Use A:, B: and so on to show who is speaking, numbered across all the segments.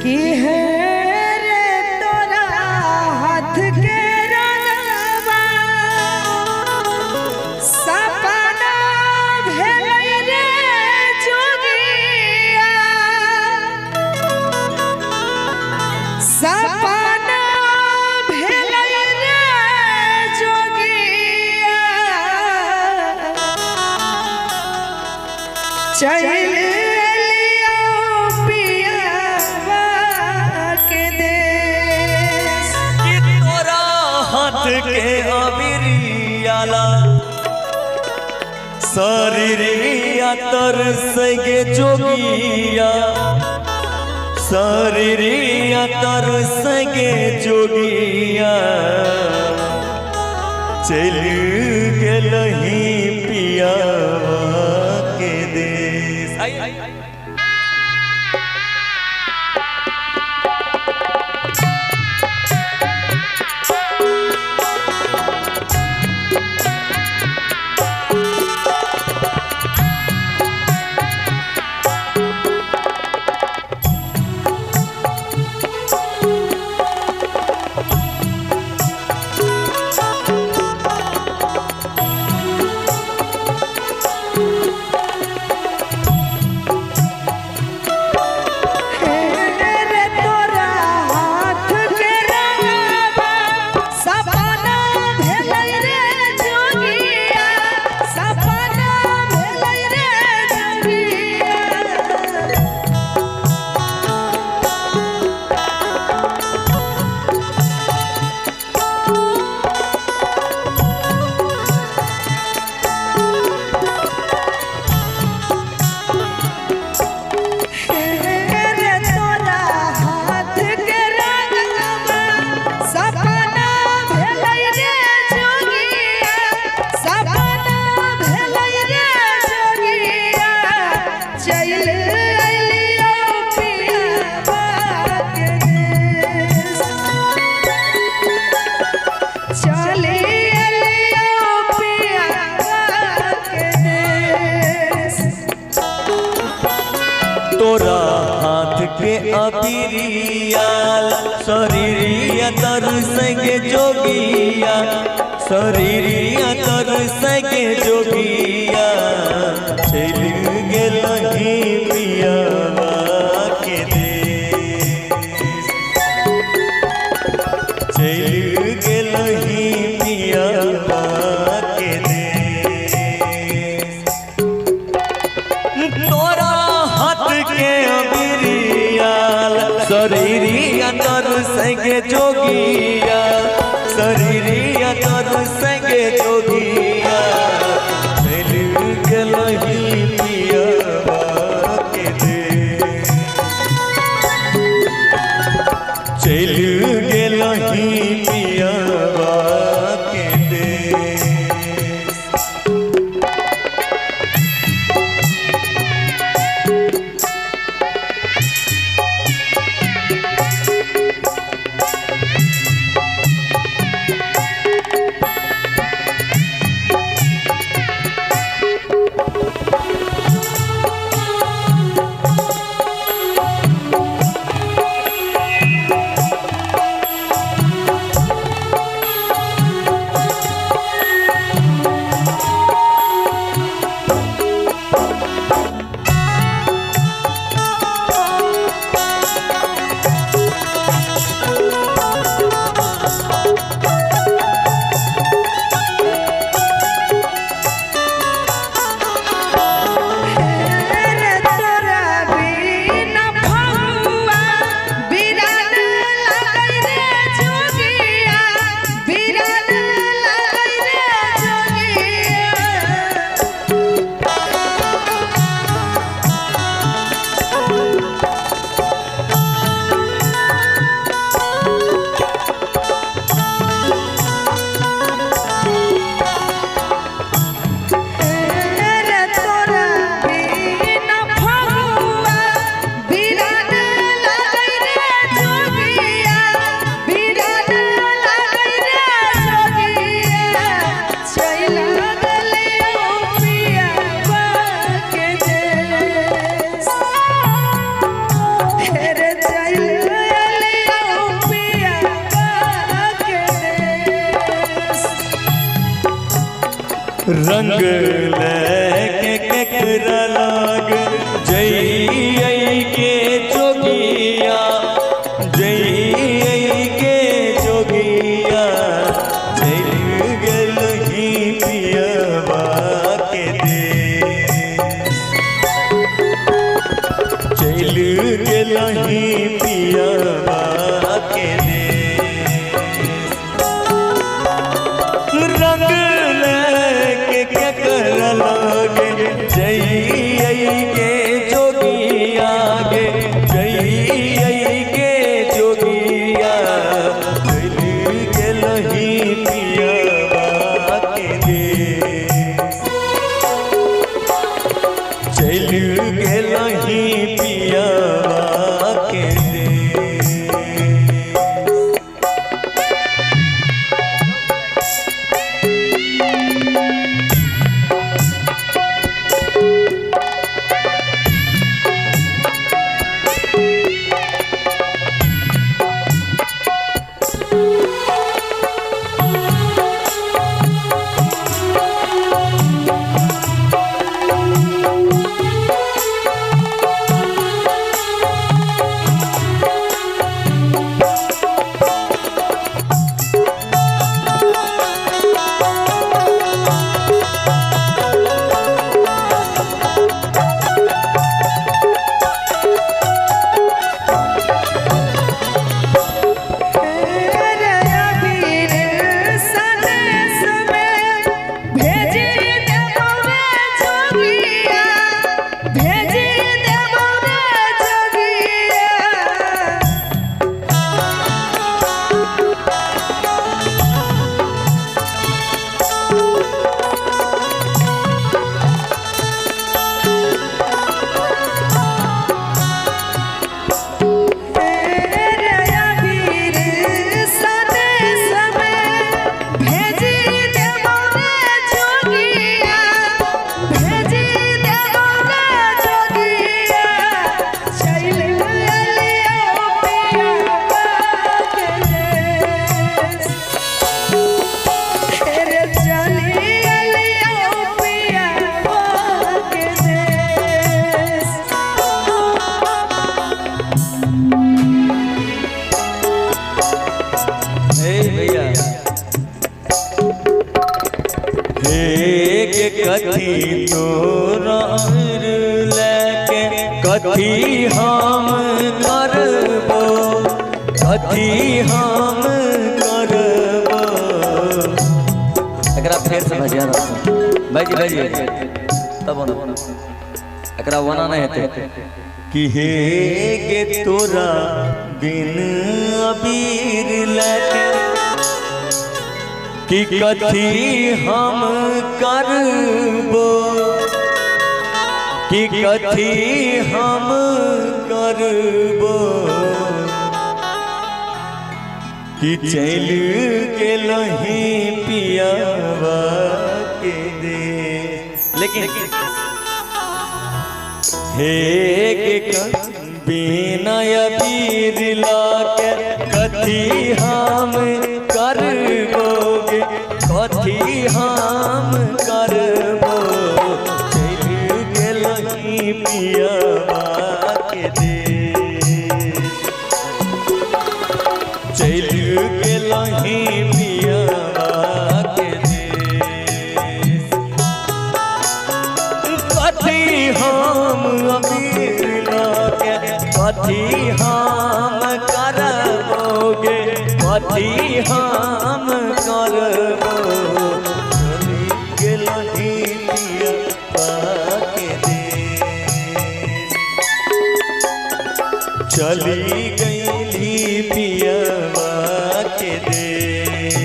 A: की है रे तोरा हाथ के रंगवा सपना भेलै रे जोगिया सपना भेलै रे जोगिया चल
B: के अबिरियाला शरीरिया तरसगे जोगिया शरीरिया तरसगे जोगिया चल गेलही पिया के देश। तोरा हाथ के अबिरियाल शरीरिया तरसगे जोगिया शरीरिया तरसगे जोगिया चल गेलही पिया के देश चल गेलही पिया के देश। तोरा के अबिरियाल शरीरिया तरसगे जोगिया शरीरिया तरसगे जोगिया चल गेलही पिया के देश चल गेलही पिया के देश। रंग लेके केकरा लाग जई के जोगिया जई के जोगिया चल गेल ही पियवा के देश चल गेल ही पियवा के देश रंग लेके केकरा लागे जई के जोगिया गे जई के जोगिया चल गेल ही पियवा के देश चल गेल ही पियवा के देश कथी तोरा लेके कथी हम करबो कथी हम करबो एकरा फेर से भजिया भाई तब एकरा वना नहीं हेते कि हे के तोरा बिन अबीर लेके कि कथी हम करबो कि कथी हम करबो कि चल गेलही पियवा के देश लेकिन हे के बिना अबीर लाके कथी हम करबोगे कथी हम करबो चल गेलही पियवा के देश चल गेलही पियवा के देश कथी हम अबीर लाके कथी हम करबोगे कथी हम करबो चली गेलही पियवा के देश चली गईली पियवा के देश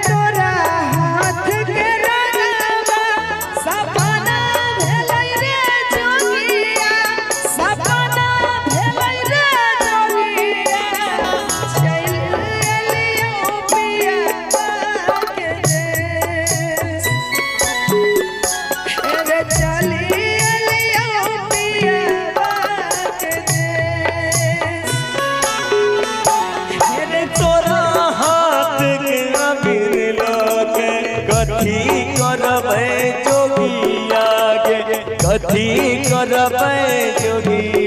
A: तोरा हाथ के रंगवा सपना भेलै रे जोगिया सपना भेलै रे जोगिया चल एलियो पियवा के देश रे चली एलियो पियवा के देश
B: कथी करबै जोगी